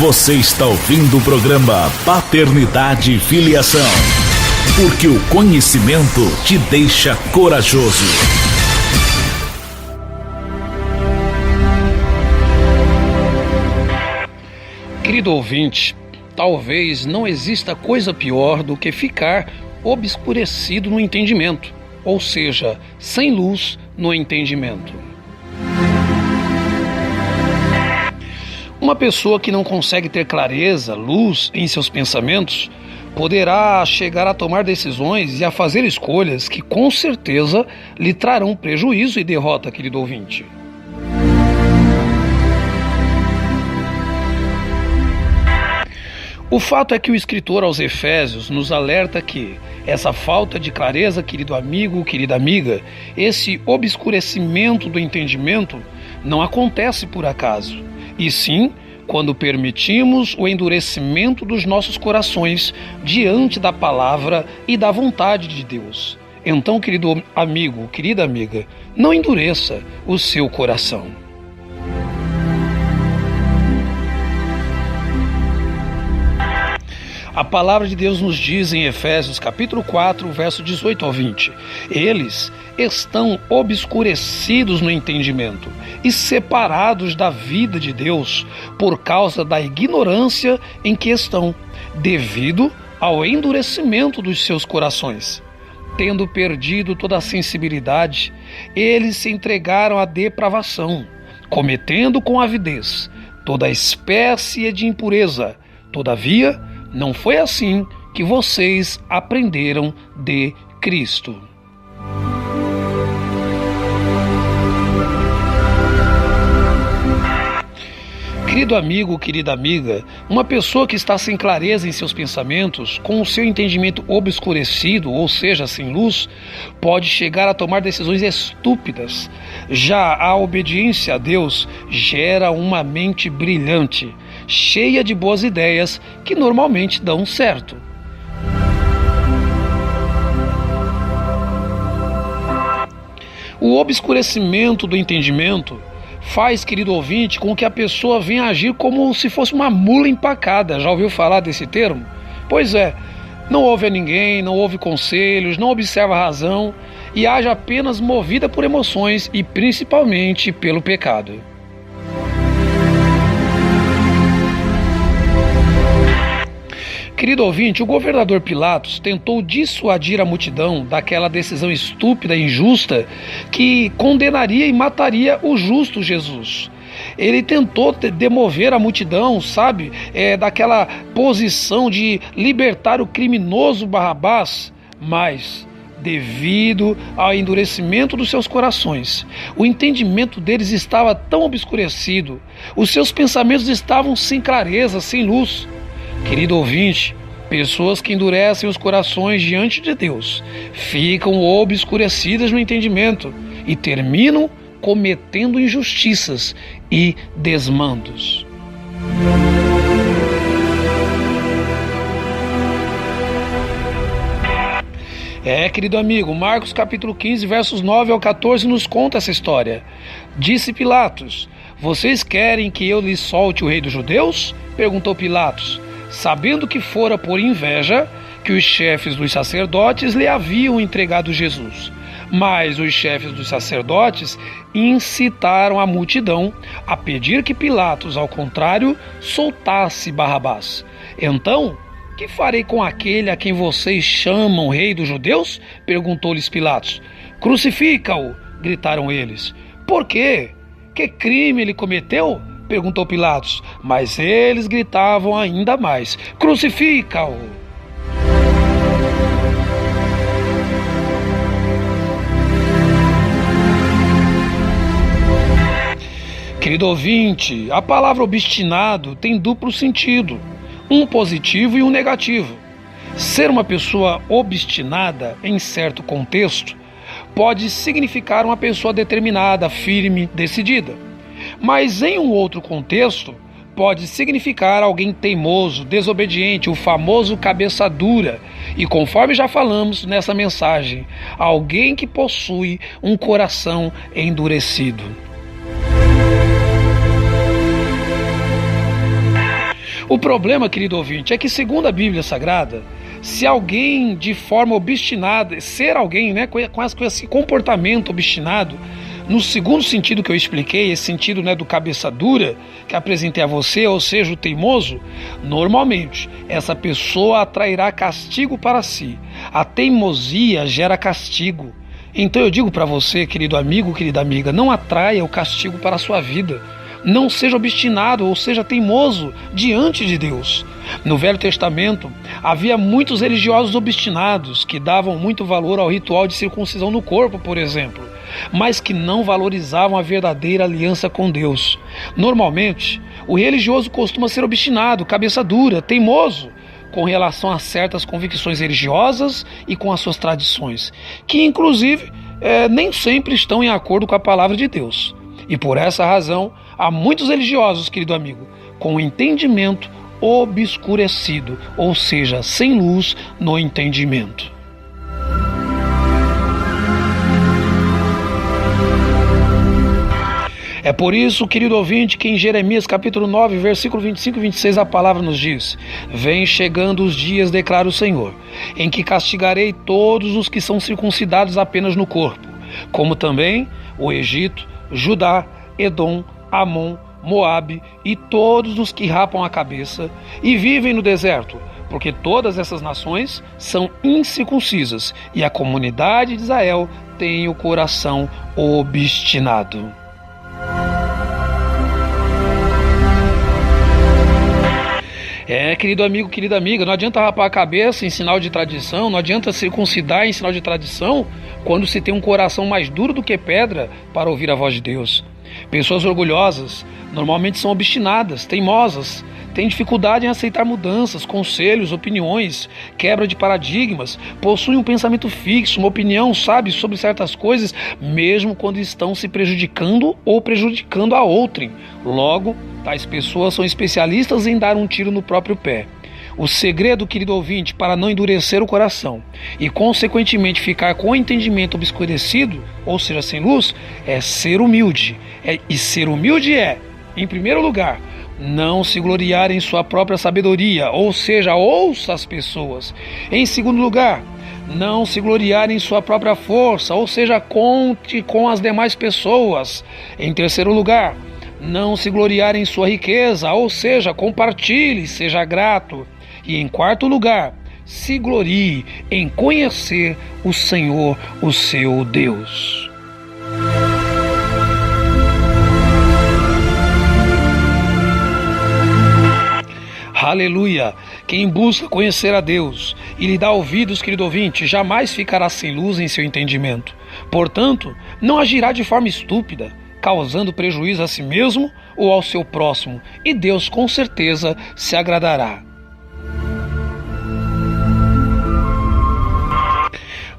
Você está ouvindo o programa Paternidade e Filiação, porque o conhecimento te deixa corajoso. Querido ouvinte, talvez não exista coisa pior do que ficar obscurecido no entendimento, ou seja, sem luz no entendimento. Uma pessoa que não consegue ter clareza, luz em seus pensamentos, poderá chegar a tomar decisões e a fazer escolhas que com certeza lhe trarão prejuízo e derrota, querido ouvinte. O fato é que o escritor aos Efésios nos alerta que essa falta de clareza, querido amigo, querida amiga, esse obscurecimento do entendimento não acontece por acaso, e sim quando permitimos o endurecimento dos nossos corações diante da palavra e da vontade de Deus. Então, querido amigo, querida amiga, não endureça o seu coração. A palavra de Deus nos diz em Efésios capítulo 4, verso 18 ao 20. Eles estão obscurecidos no entendimento e separados da vida de Deus por causa da ignorância em que estão, devido ao endurecimento dos seus corações. Tendo perdido toda a sensibilidade, eles se entregaram à depravação, cometendo com avidez toda espécie de impureza. Todavia, não foi assim que vocês aprenderam de Cristo. Querido amigo, querida amiga, uma pessoa que está sem clareza em seus pensamentos, com o seu entendimento obscurecido, ou seja, sem luz, pode chegar a tomar decisões estúpidas. Já a obediência a Deus gera uma mente brilhante, cheia de boas ideias que normalmente dão certo. O obscurecimento do entendimento faz, querido ouvinte, com que a pessoa venha agir como se fosse uma mula empacada. Já ouviu falar desse termo? Pois é, não ouve a ninguém, não ouve conselhos, não observa a razão e age apenas movida por emoções e principalmente pelo pecado. Querido ouvinte, o governador Pilatos tentou dissuadir a multidão daquela decisão estúpida e injusta que condenaria e mataria o justo Jesus. Ele tentou demover a multidão, daquela posição de libertar o criminoso Barrabás, mas devido ao endurecimento dos seus corações, o entendimento deles estava tão obscurecido, os seus pensamentos estavam sem clareza, sem luz. Querido ouvinte, pessoas que endurecem os corações diante de Deus ficam obscurecidas no entendimento e terminam cometendo injustiças e desmandos. Querido amigo, Marcos capítulo 15, versos 9 ao 14 nos conta essa história. Disse Pilatos: "Vocês querem que eu lhes solte o rei dos judeus?" Perguntou Pilatos, sabendo que fora por inveja que os chefes dos sacerdotes lhe haviam entregado Jesus. Mas os chefes dos sacerdotes incitaram a multidão a pedir que Pilatos, ao contrário, soltasse Barrabás. "Então, que farei com aquele a quem vocês chamam rei dos judeus?" perguntou-lhes Pilatos. "Crucifica-o!" gritaram eles. "Por quê? Que crime ele cometeu?" perguntou Pilatos, mas eles gritavam ainda mais: "Crucifica-o!" Querido ouvinte, a palavra obstinado tem duplo sentido, um positivo e um negativo. Ser uma pessoa obstinada em certo contexto pode significar uma pessoa determinada, firme, decidida. Mas em um outro contexto, pode significar alguém teimoso, desobediente, o famoso cabeça dura. E conforme já falamos nessa mensagem, alguém que possui um coração endurecido. O problema, querido ouvinte, é que segundo a Bíblia Sagrada, se alguém de forma obstinada, ser alguém, né, com esse comportamento obstinado, no segundo sentido que eu expliquei, esse sentido, né, do cabeça dura, que apresentei a você, ou seja, o teimoso, normalmente essa pessoa atrairá castigo para si. A teimosia gera castigo. Então eu digo para você, querido amigo, querida amiga, não atraia o castigo para a sua vida. Não seja obstinado ou seja teimoso diante de Deus. No Velho Testamento, havia muitos religiosos obstinados que davam muito valor ao ritual de circuncisão no corpo, por exemplo, mas que não valorizavam a verdadeira aliança com Deus. Normalmente, o religioso costuma ser obstinado, cabeça dura, teimoso, com relação a certas convicções religiosas e com as suas tradições, que inclusive nem sempre estão em acordo com a palavra de Deus. E por essa razão, há muitos religiosos, querido amigo, com o entendimento obscurecido, ou seja, sem luz no entendimento. É por isso, querido ouvinte, que em Jeremias capítulo 9, versículo 25 e 26 a palavra nos diz: vem chegando os dias, declara o Senhor, em que castigarei todos os que são circuncidados apenas no corpo, como também o Egito, Judá, Edom, Amon, Moabe e todos os que rapam a cabeça e vivem no deserto, porque todas essas nações são incircuncisas e a comunidade de Israel tem o coração obstinado. Querido amigo, querida amiga, não adianta rapar a cabeça em sinal de tradição, não adianta circuncidar em sinal de tradição, quando se tem um coração mais duro do que pedra para ouvir a voz de Deus. Pessoas orgulhosas normalmente são obstinadas, teimosas, têm dificuldade em aceitar mudanças, conselhos, opiniões, quebra de paradigmas, possuem um pensamento fixo, uma opinião, sobre certas coisas, mesmo quando estão se prejudicando ou prejudicando a outrem. Logo, tais pessoas são especialistas em dar um tiro no próprio pé. O segredo, querido ouvinte, para não endurecer o coração e, consequentemente, ficar com o entendimento obscurecido, ou seja, sem luz, é ser humilde. E ser humilde em primeiro lugar, não se gloriar em sua própria sabedoria, ou seja, ouça as pessoas. Em segundo lugar, não se gloriar em sua própria força, ou seja, conte com as demais pessoas. Em terceiro lugar, não se gloriar em sua riqueza, ou seja, compartilhe, seja grato. E em quarto lugar, se glorie em conhecer o Senhor, o seu Deus. Aleluia! Quem busca conhecer a Deus e lhe dá ouvidos, querido ouvinte, jamais ficará sem luz em seu entendimento. Portanto, não agirá de forma estúpida, causando prejuízo a si mesmo ou ao seu próximo, e Deus com certeza se agradará.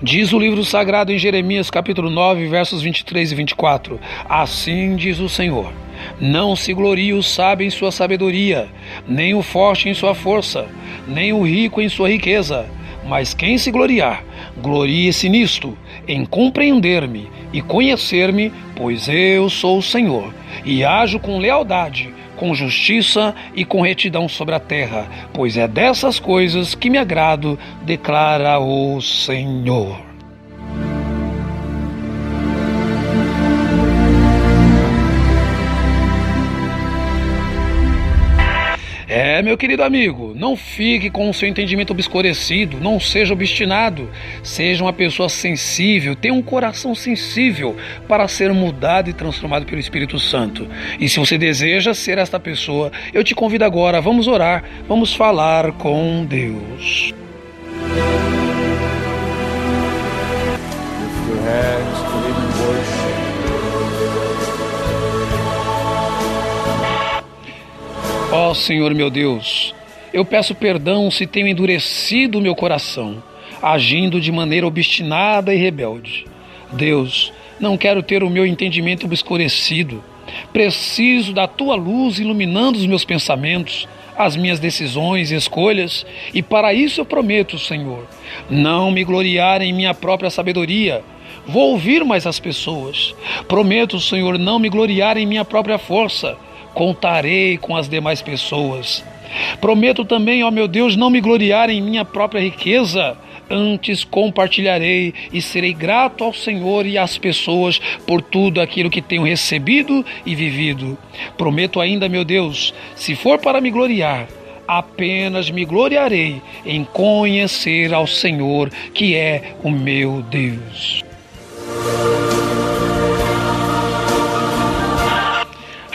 Diz o livro sagrado em Jeremias capítulo 9, versos 23 e 24: assim diz o Senhor: não se glorie o sábio em sua sabedoria, nem o forte em sua força, nem o rico em sua riqueza. Mas quem se gloriar, glorie-se nisto, em compreender-me e conhecer-me, pois eu sou o Senhor, e ajo com lealdade, com justiça e com retidão sobre a terra, pois é dessas coisas que me agrado, declara o Senhor. Meu querido amigo, não fique com o seu entendimento obscurecido, não seja obstinado, seja uma pessoa sensível, tenha um coração sensível para ser mudado e transformado pelo Espírito Santo. E se você deseja ser esta pessoa, eu te convido agora, vamos orar, vamos falar com Deus. Lift your hands to Him in worship. Ó Senhor meu Deus, eu peço perdão se tenho endurecido o meu coração, agindo de maneira obstinada e rebelde. Deus, não quero ter o meu entendimento obscurecido. Preciso da Tua luz iluminando os meus pensamentos, as minhas decisões e escolhas, e para isso eu prometo, Senhor, não me gloriar em minha própria sabedoria. Vou ouvir mais as pessoas. Prometo, Senhor, não me gloriar em minha própria força. Contarei com as demais pessoas. Prometo também, ó meu Deus, não me gloriar em minha própria riqueza. Antes compartilharei e serei grato ao Senhor e às pessoas por tudo aquilo que tenho recebido e vivido. Prometo ainda, meu Deus, se for para me gloriar, apenas me gloriarei em conhecer ao Senhor, que é o meu Deus.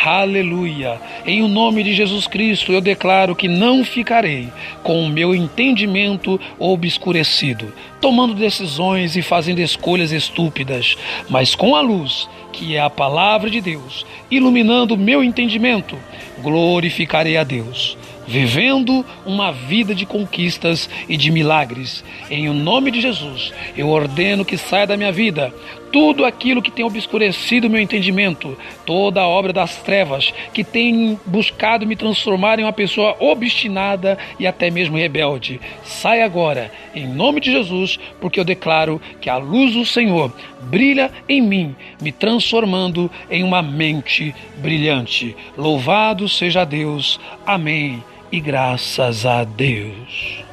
Aleluia! Em o nome de Jesus Cristo eu declaro que não ficarei com o meu entendimento obscurecido, tomando decisões e fazendo escolhas estúpidas, mas com a luz, que é a palavra de Deus, iluminando o meu entendimento, glorificarei a Deus, vivendo uma vida de conquistas e de milagres. Em o nome de Jesus, eu ordeno que saia da minha vida tudo aquilo que tem obscurecido o meu entendimento, toda a obra das trevas que tem buscado me transformar em uma pessoa obstinada e até mesmo rebelde. Sai agora, em nome de Jesus, porque eu declaro que a luz do Senhor brilha em mim, me transformando em uma mente brilhante. Louvado seja Deus. Amém. E graças a Deus.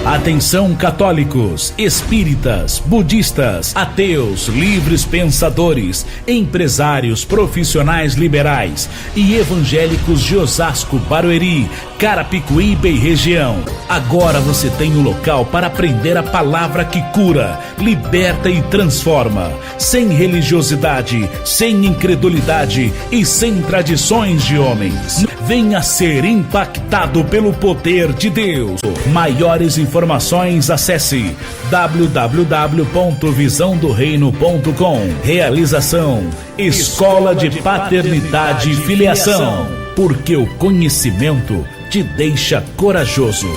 Atenção, católicos, espíritas, budistas, ateus, livres pensadores, empresários, profissionais liberais e evangélicos de Osasco, Barueri, Carapicuíba e região. Agora você tem um local para aprender a palavra que cura, liberta e transforma, sem religiosidade, sem incredulidade e sem tradições de homens. Venha ser impactado pelo poder de Deus. Maiores informações, acesse www.visãodoreino.com. Realização: Escola de Paternidade e Filiação. Porque o conhecimento te deixa corajoso.